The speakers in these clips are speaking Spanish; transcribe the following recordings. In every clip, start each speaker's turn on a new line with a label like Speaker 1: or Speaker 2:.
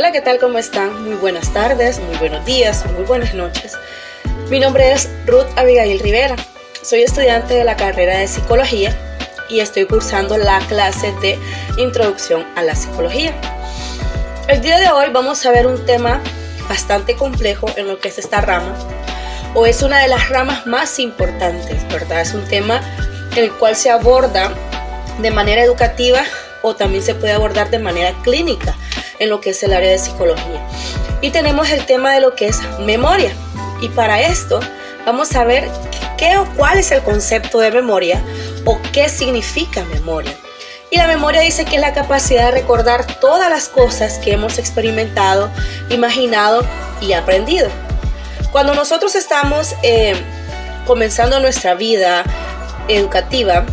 Speaker 1: Hola, ¿qué tal? ¿Cómo están? Muy buenas tardes, muy buenos días, muy buenas noches. Mi nombre es Ruth Abigail Rivera. Soy estudiante de la carrera de Psicología y estoy cursando la clase de Introducción a la Psicología. El día de hoy vamos a ver un tema bastante complejo en lo que es esta rama, o es una de las ramas más importantes, ¿verdad? Es un tema en el cual se aborda de manera educativa o también se puede abordar de manera clínica en lo que es el área de psicología. Y tenemos el tema de lo que es memoria. Y para esto vamos a ver qué o cuál es el concepto de memoria o qué significa memoria. Y la memoria dice que es la capacidad de recordar todas las cosas que hemos experimentado, imaginado y aprendido. Cuando nosotros estamos comenzando nuestra vida educativa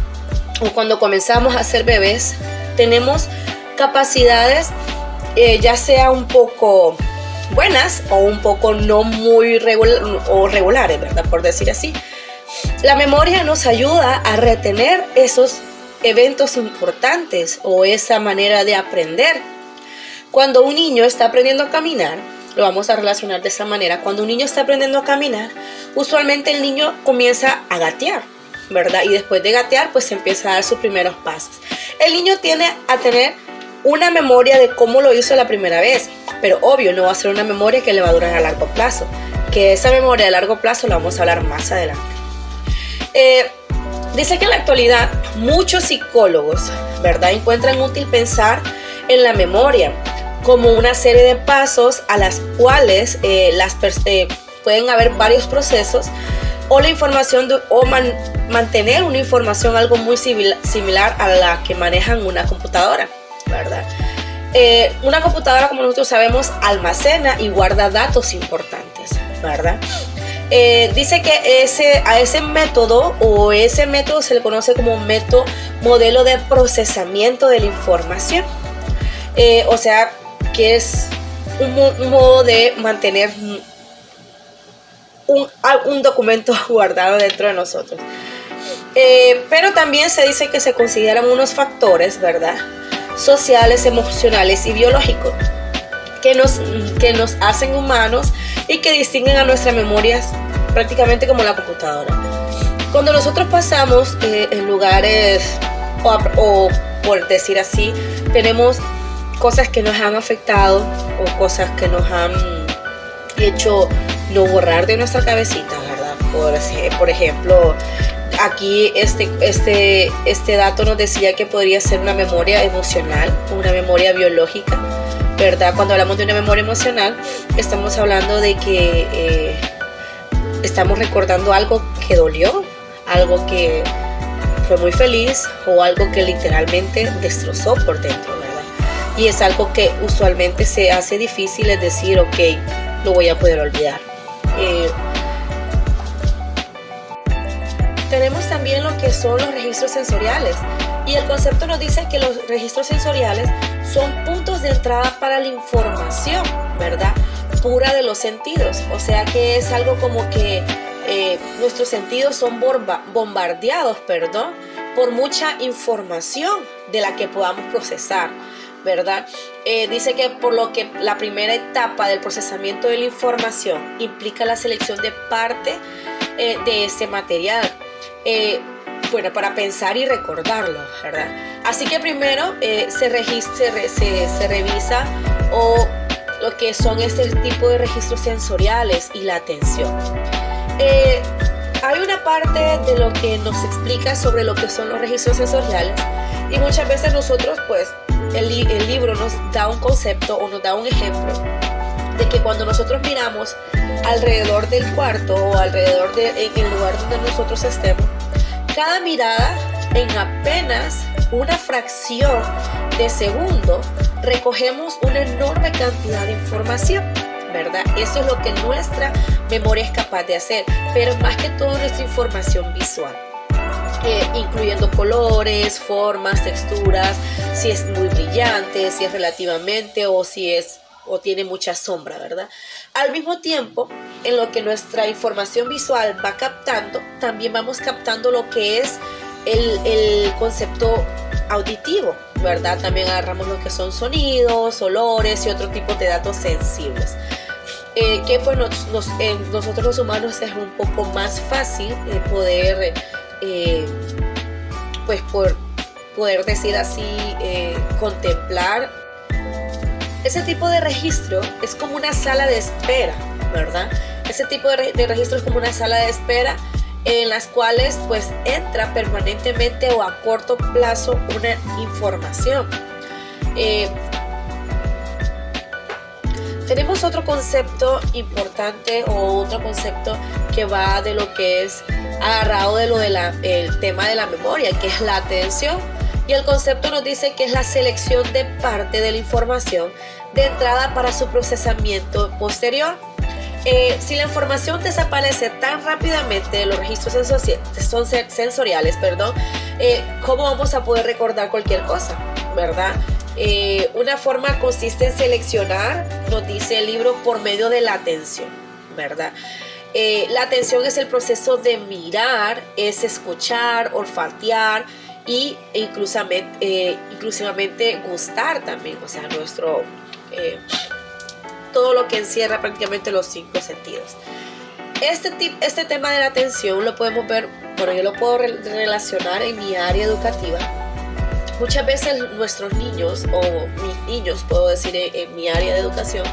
Speaker 1: o cuando comenzamos a ser bebés, tenemos capacidades ya sea un poco buenas o un poco no muy regulares, ¿verdad? Por decir así. La memoria nos ayuda a retener esos eventos importantes o esa manera de aprender. Cuando un niño está aprendiendo a caminar, lo vamos a relacionar de esa manera. Cuando un niño está aprendiendo a caminar, usualmente el niño comienza a gatear, ¿verdad? Y después de gatear, pues empieza a dar sus primeros pasos. El niño tiene a tener una memoria de cómo lo hizo la primera vez, pero obvio no va a ser una memoria que le va a durar a largo plazo, que esa memoria a largo plazo la vamos a hablar más adelante. Dice que en la actualidad muchos psicólogos, ¿verdad?, encuentran útil pensar en la memoria como una serie de pasos a las cuales pueden haber varios procesos o la información mantener una información algo muy similar a la que manejan una computadora, ¿verdad? Una computadora, como nosotros sabemos, almacena y guarda datos importantes, ¿verdad? Dice que a ese método se le conoce como modelo de procesamiento de la información. O sea, que es un modo de mantener un documento guardado dentro de nosotros. Pero también se dice que se consideran unos factores, ¿verdad?, sociales, emocionales y biológicos que nos hacen humanos y que distinguen a nuestras memorias prácticamente como la computadora. Cuando nosotros pasamos en lugares o por decir así, tenemos cosas que nos han afectado o cosas que nos han hecho no borrar de nuestra cabecita, ¿verdad? Por ejemplo, aquí este dato nos decía que podría ser una memoria emocional, una memoria biológica, ¿verdad? Cuando hablamos de una memoria emocional, estamos hablando de que estamos recordando algo que dolió, algo que fue muy feliz o algo que literalmente destrozó por dentro, ¿verdad? Y es algo que usualmente se hace difícil, es decir, ok, lo voy a poder olvidar. Tenemos también lo que son los registros sensoriales, y el concepto nos dice que los registros sensoriales son puntos de entrada para la información, ¿verdad?, pura de los sentidos. O sea que es algo como que nuestros sentidos son bombardeados, por mucha información de la que podamos procesar, ¿verdad? Dice que por lo que la primera etapa del procesamiento de la información implica la selección de parte de ese material, para pensar y recordarlo, ¿verdad? Así que primero se revisa o lo que son este tipo de registros sensoriales y la atención. Hay una parte de lo que nos explica sobre lo que son los registros sensoriales, y muchas veces nosotros, pues, el libro nos da un concepto o nos da un ejemplo de que cuando nosotros miramos alrededor del cuarto o alrededor en el lugar donde nosotros estemos, cada mirada en apenas una fracción de segundo recogemos una enorme cantidad de información, ¿verdad? Eso es lo que nuestra memoria es capaz de hacer, pero más que todo nuestra información visual, incluyendo colores, formas, texturas, si es muy brillante, si es relativamente o tiene mucha sombra, ¿verdad? Al mismo tiempo, en lo que nuestra información visual va captando, también vamos captando lo que es el concepto auditivo, ¿verdad? También agarramos lo que son sonidos, olores y otro tipo de datos sensibles. Que pues nosotros los humanos es un poco más fácil poder pues poder decir así, contemplar. Ese tipo de registro es como una sala de espera, ¿verdad? Ese tipo de registro es como una sala de espera en las cuales pues entra permanentemente o a corto plazo una información. Tenemos otro concepto importante o otro concepto que va de lo que es agarrado de el tema de la memoria, que es la atención. Y el concepto nos dice que es la selección de parte de la información de entrada para su procesamiento posterior. Si la información desaparece tan rápidamente de los registros sensoriales, ¿cómo vamos a poder recordar cualquier cosa, verdad? Una forma consiste en seleccionar, nos dice el libro, por medio de la atención, ¿verdad? La atención es el proceso de mirar, es escuchar, olfatear y inclusivamente gustar también, o sea, todo lo que encierra prácticamente los 5 sentidos. Este tema de la atención lo podemos ver, bueno, yo lo puedo relacionar en mi área educativa. Muchas veces nuestros niños, o mis niños, puedo decir en mi área de educación,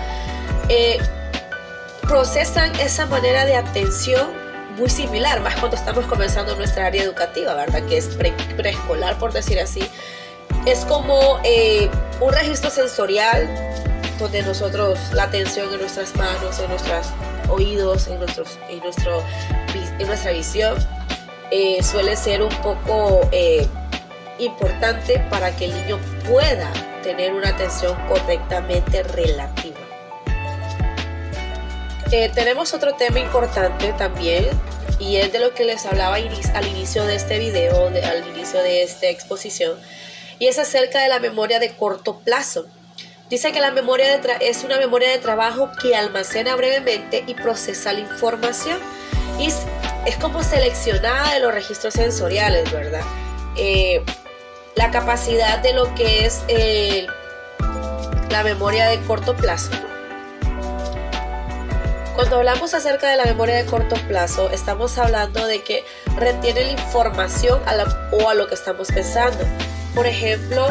Speaker 1: procesan esa manera de atención muy similar, más cuando estamos comenzando nuestra área educativa, ¿verdad? Que es preescolar, por decir así. Es como un registro sensorial donde nosotros, la atención en nuestras manos, en nuestros oídos, en nuestra visión, suele ser un poco importante para que el niño pueda tener una atención correctamente relativa. Tenemos otro tema importante también, y es de lo que les hablaba al inicio de este video, al inicio de esta exposición, y es acerca de la memoria de corto plazo. Dice que la memoria es una memoria de trabajo que almacena brevemente y procesa la información, y es como seleccionada de los registros sensoriales, ¿verdad? La capacidad de lo que es la memoria de corto plazo. Cuando hablamos acerca de la memoria de corto plazo, estamos hablando de que retiene la información a lo que estamos pensando. Por ejemplo,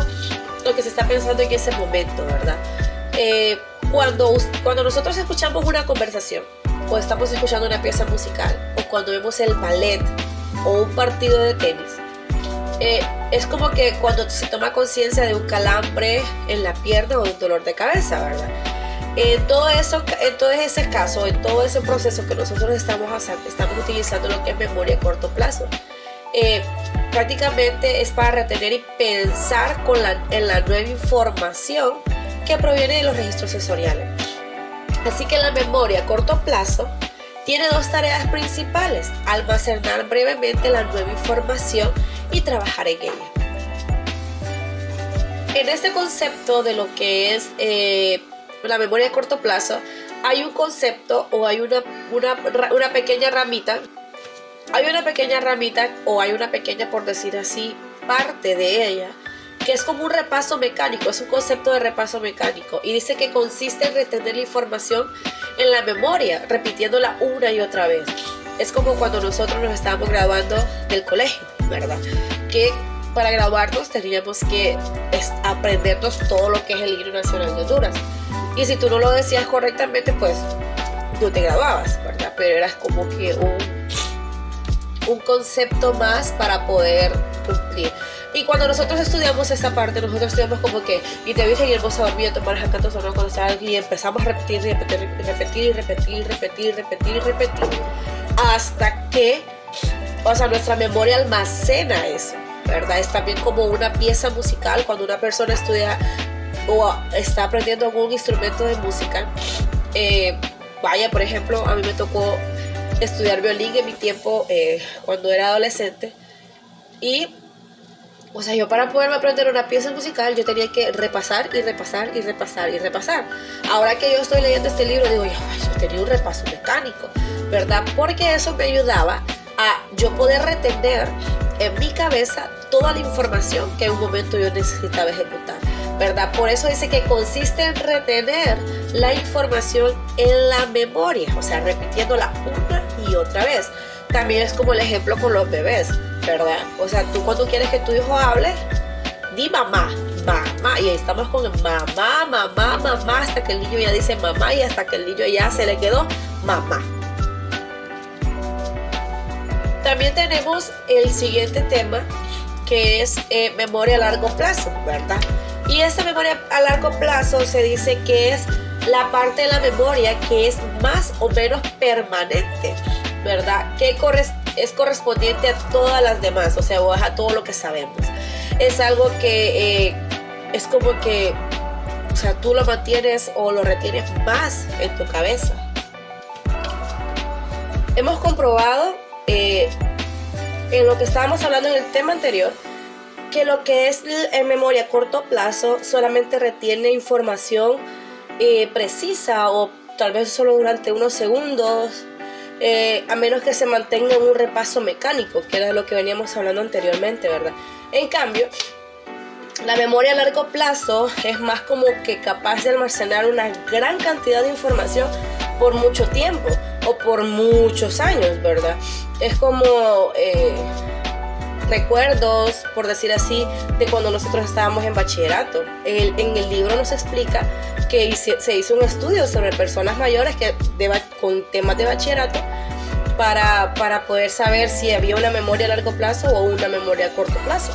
Speaker 1: lo que se está pensando en ese momento, ¿verdad? Cuando nosotros escuchamos una conversación, o estamos escuchando una pieza musical, o cuando vemos el ballet o un partido de tenis, es como que cuando se toma conciencia de un calambre en la pierna o de un dolor de cabeza, ¿verdad? En todo ese caso, en todo ese proceso que nosotros estamos utilizando lo que es memoria a corto plazo. Prácticamente es para retener y pensar en la nueva información que proviene de los registros sensoriales. Así que la memoria a corto plazo tiene 2 tareas principales: almacenar brevemente la nueva información y trabajar en ella. En este concepto de lo que es la memoria a corto plazo, hay un concepto o hay una pequeña ramita. Hay una pequeña ramita o hay una pequeña, por decir así, parte de ella, que es como un repaso mecánico, es un concepto de repaso mecánico, y dice que consiste en retener la información en la memoria, repitiéndola una y otra vez. Es como cuando nosotros nos estábamos graduando del colegio, ¿verdad? Que para graduarnos teníamos que aprendernos todo lo que es el himno nacional de Honduras. Y si tú no lo decías correctamente, pues no te graduabas, ¿verdad? Pero era como que un concepto más para poder cumplir. Y cuando nosotros estudiamos esta parte, nosotros estudiamos como que y te Virgen y hermosa dormida, tomar las cantos sonoro cuando estaba, y empezamos a repetir hasta que, o sea, nuestra memoria almacena eso, ¿verdad? Es también como una pieza musical. Cuando una persona estudia o está aprendiendo algún instrumento de música, por ejemplo, a mí me tocó estudiar violín en mi tiempo cuando era adolescente, y o sea, yo para poderme aprender una pieza musical yo tenía que repasar. Ahora que yo estoy leyendo este libro, digo, yo tenía un repaso mecánico, ¿verdad? Porque eso me ayudaba a yo poder retener en mi cabeza toda la información que en un momento yo necesitaba ejecutar, ¿verdad? Por eso dice que consiste en retener la información en la memoria, o sea, repitiéndola una y otra vez. También es como el ejemplo con los bebés, ¿verdad? O sea, tú cuando quieres que tu hijo hable, di mamá, mamá, y ahí estamos con mamá, mamá, mamá, hasta que el niño ya dice mamá y hasta que el niño ya se le quedó mamá. También tenemos el siguiente tema, que es memoria a largo plazo, ¿verdad? Y esta memoria a largo plazo se dice que es la parte de la memoria que es más o menos permanente, ¿verdad? Que es correspondiente a todas las demás, o sea, o a todo lo que sabemos. Es algo que es como que, o sea, tú lo mantienes o lo retienes más en tu cabeza. Hemos comprobado en lo que estábamos hablando en el tema anterior, que lo que es en memoria a corto plazo solamente retiene información precisa o tal vez solo durante unos segundos, a menos que se mantenga en un repaso mecánico, que era lo que veníamos hablando anteriormente, ¿verdad? En cambio, la memoria a largo plazo es más como que capaz de almacenar una gran cantidad de información por mucho tiempo o por muchos años, ¿verdad? Es como recuerdos, por decir así, de cuando nosotros estábamos en bachillerato. En el libro nos explica que se hizo un estudio sobre personas mayores con temas de bachillerato para poder saber si había una memoria a largo plazo o una memoria a corto plazo.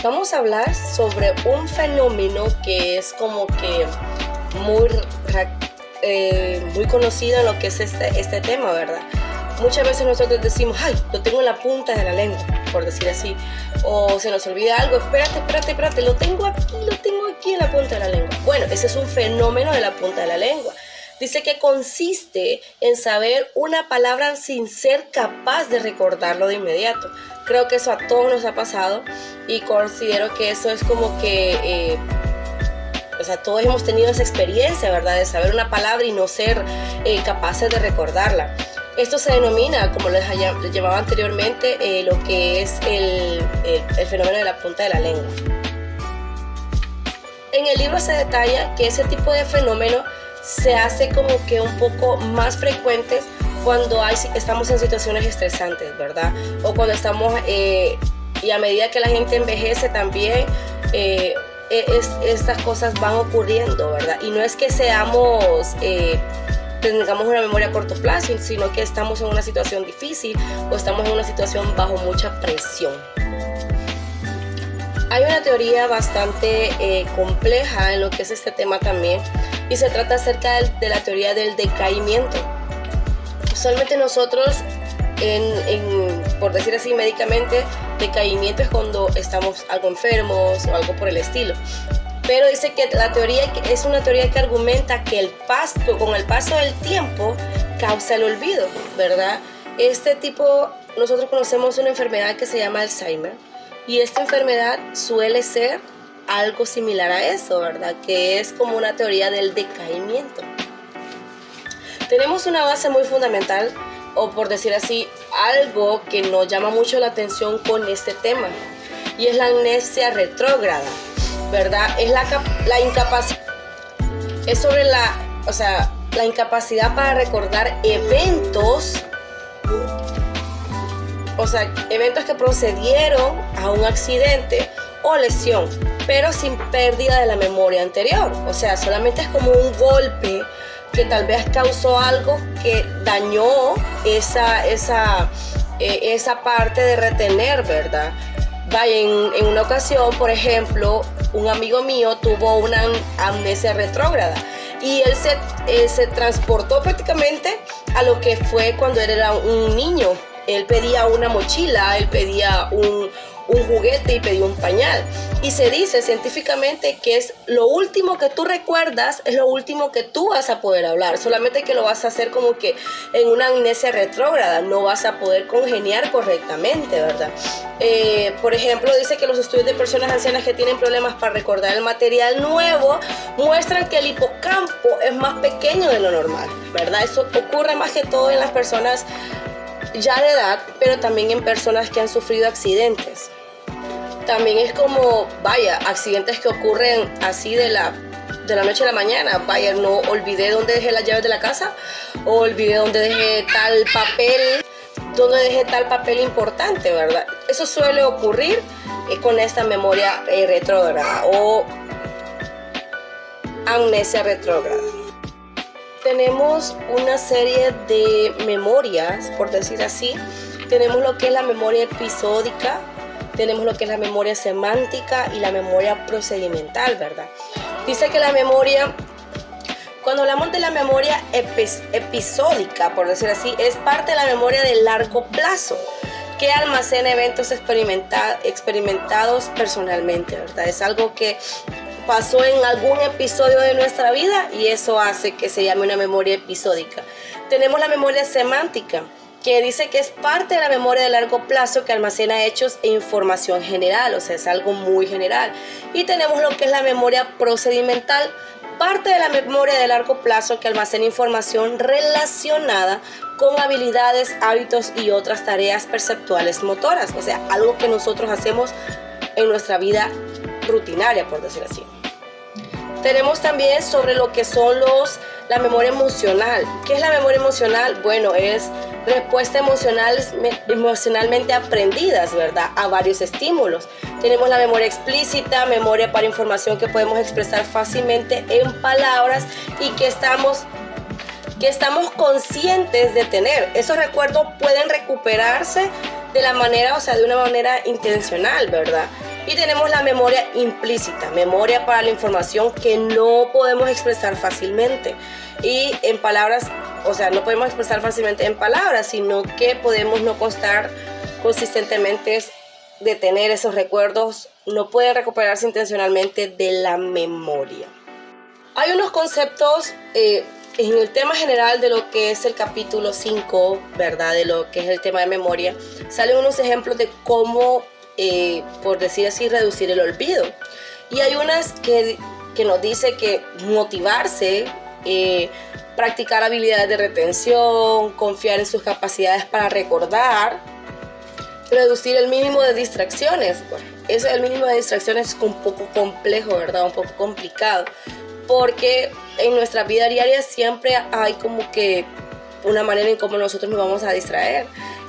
Speaker 1: Vamos a hablar sobre un fenómeno que es como que muy conocido en lo que es este tema, ¿verdad? Muchas veces nosotros decimos, ay, lo tengo en la punta de la lengua, por decir así, o se nos olvida algo, espérate, lo tengo aquí en la punta de la lengua. Bueno, ese es un fenómeno de la punta de la lengua. Dice que consiste en saber una palabra sin ser capaz de recordarlo de inmediato. Creo que eso a todos nos ha pasado y considero que eso es como que, o sea, todos hemos tenido esa experiencia, ¿verdad? De saber una palabra y no ser capaces de recordarla. Esto se denomina, como les llamaba anteriormente, lo que es el fenómeno de la punta de la lengua. En el libro se detalla que ese tipo de fenómeno se hace como que un poco más frecuentes cuando estamos en situaciones estresantes, ¿verdad? O cuando estamos, y a medida que la gente envejece también, estas cosas van ocurriendo, ¿verdad? Y no es que tengamos una memoria a corto plazo, sino que estamos en una situación difícil o estamos en una situación bajo mucha presión. Hay una teoría bastante compleja en lo que es este tema también, y se trata acerca de la teoría del decaimiento. Usualmente nosotros, por decir así médicamente, decaimiento es cuando estamos algo enfermos o algo por el estilo. Pero dice que la teoría es una teoría que argumenta que con el paso del tiempo causa el olvido, ¿verdad? Nosotros conocemos una enfermedad que se llama Alzheimer, y esta enfermedad suele ser algo similar a eso, ¿verdad? Que es como una teoría del decaimiento. Tenemos una base muy fundamental, o por decir así, algo que nos llama mucho la atención con este tema, y es la amnesia retrógrada, ¿verdad? Es la incapacidad, es sobre la incapacidad para recordar eventos, eventos que procedieron a un accidente o lesión, pero sin pérdida de la memoria anterior. O sea, solamente es como un golpe que tal vez causó algo que dañó esa parte de retener, ¿verdad? Vaya, en una ocasión, por ejemplo, un amigo mío tuvo una amnesia retrógrada y él se transportó prácticamente a lo que fue cuando él era un niño. Él pedía una mochila, él pedía un juguete y pedía un pañal. Y se dice científicamente que es lo último que tú recuerdas, es lo último que tú vas a poder hablar. Solamente que lo vas a hacer como que en una amnesia retrógrada, no vas a poder congeniar correctamente, ¿verdad? Por ejemplo, dice que los estudios de personas ancianas que tienen problemas para recordar el material nuevo muestran que el hipocampo es más pequeño de lo normal, ¿verdad? Eso ocurre más que todo en las personas
Speaker 2: ya de edad, pero también en personas que han sufrido accidentes. También es como, vaya, accidentes que ocurren así de la noche a la mañana. Vaya, no olvidé dónde dejé las llaves de la casa, o olvidé dónde dejé tal papel importante, ¿verdad? Eso suele ocurrir con esta memoria retrógrada o amnesia retrógrada. Tenemos una serie de memorias, por decir así. Tenemos lo que es la memoria episódica, tenemos lo que es la memoria semántica y la memoria procedimental, ¿verdad? Dice que la memoria, cuando hablamos de la memoria episódica, por decir así, es parte de la memoria de largo plazo, que almacena eventos experimentados personalmente, ¿verdad? Es algo que pasó en algún episodio de nuestra vida y eso hace que se llame una memoria episódica. Tenemos la memoria semántica, que dice que es parte de la memoria de largo plazo que almacena hechos e información general, o sea, es algo muy general. Y tenemos lo que es la memoria procedimental, parte de la memoria de largo plazo que almacena información relacionada con habilidades, hábitos y otras tareas perceptuales motoras, o sea, algo que nosotros hacemos en nuestra vida rutinaria, por decir así. Tenemos también sobre lo que son la memoria emocional. ¿Qué es la memoria emocional? Bueno, es respuestas emocionalmente aprendidas, ¿verdad?, a varios estímulos. Tenemos la memoria explícita, memoria para información que podemos expresar fácilmente en palabras y que estamos conscientes de tener. Esos recuerdos pueden recuperarse de una manera intencional, ¿verdad? Y tenemos la memoria implícita, memoria para la información que no podemos expresar fácilmente y en palabras, o sea, no podemos expresar fácilmente en palabras, sino que podemos no constar consistentemente de tener esos recuerdos, no pueden recuperarse intencionalmente de la memoria. Hay unos conceptos en el tema general de lo que es el capítulo 5, ¿verdad?, de lo que es el tema de memoria, salen unos ejemplos de cómo, por decir así, reducir el olvido. Y hay unas que nos dice que motivarse, practicar habilidades de retención, confiar en sus capacidades para recordar, reducir el mínimo de distracciones. Bueno, eso del mínimo de distracciones es un poco complejo, ¿verdad? Un poco complicado, porque en nuestra vida diaria siempre hay como que una manera en cómo nosotros nos vamos a distraer.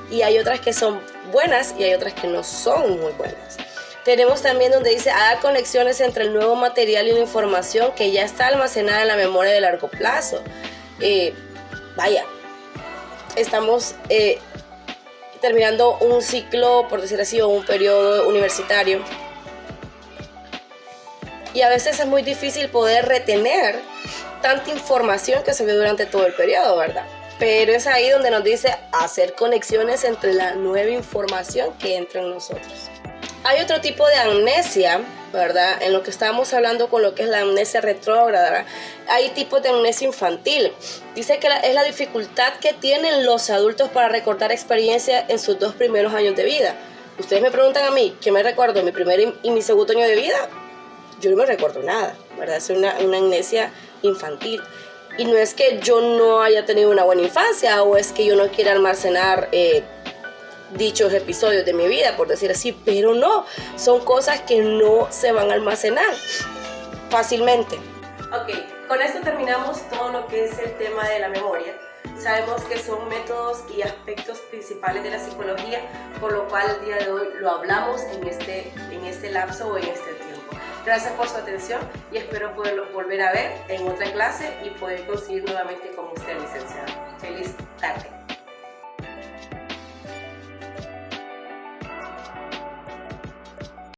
Speaker 2: Y hay otras que son buenas y hay otras que no son muy buenas. Tenemos también donde dice, haga conexiones entre el nuevo material y la información que ya está almacenada en la memoria de largo plazo. Estamos terminando un ciclo, por decir así, o un periodo universitario. Y a veces es muy difícil poder retener tanta información que se ve durante todo el periodo, ¿verdad? Pero es ahí donde nos dice hacer conexiones entre la nueva información que entra en nosotros. Hay otro tipo de amnesia, ¿verdad? En lo que estábamos hablando con lo que es la amnesia retrógrada, ¿verdad? Hay tipos de amnesia infantil. Dice que es la dificultad que tienen los adultos para recordar experiencias en sus 2 primeros años de vida. Ustedes me preguntan a mí, ¿qué me recuerdo de mi primer y mi segundo año de vida? Yo no me recuerdo nada, ¿verdad? Es una amnesia infantil. Y no es que yo no haya tenido una buena infancia o es que yo no quiera almacenar dichos episodios de mi vida, por decir así, pero no, son cosas que no se van a almacenar fácilmente. Ok, con esto terminamos todo lo que es el tema de la memoria. Sabemos que son métodos y aspectos principales de la psicología, por lo cual el día de hoy lo hablamos en este lapso o en este tiempo. Gracias por su atención y espero poderlo volver a ver en otra clase y poder conseguir nuevamente con usted, licenciado. Feliz tarde.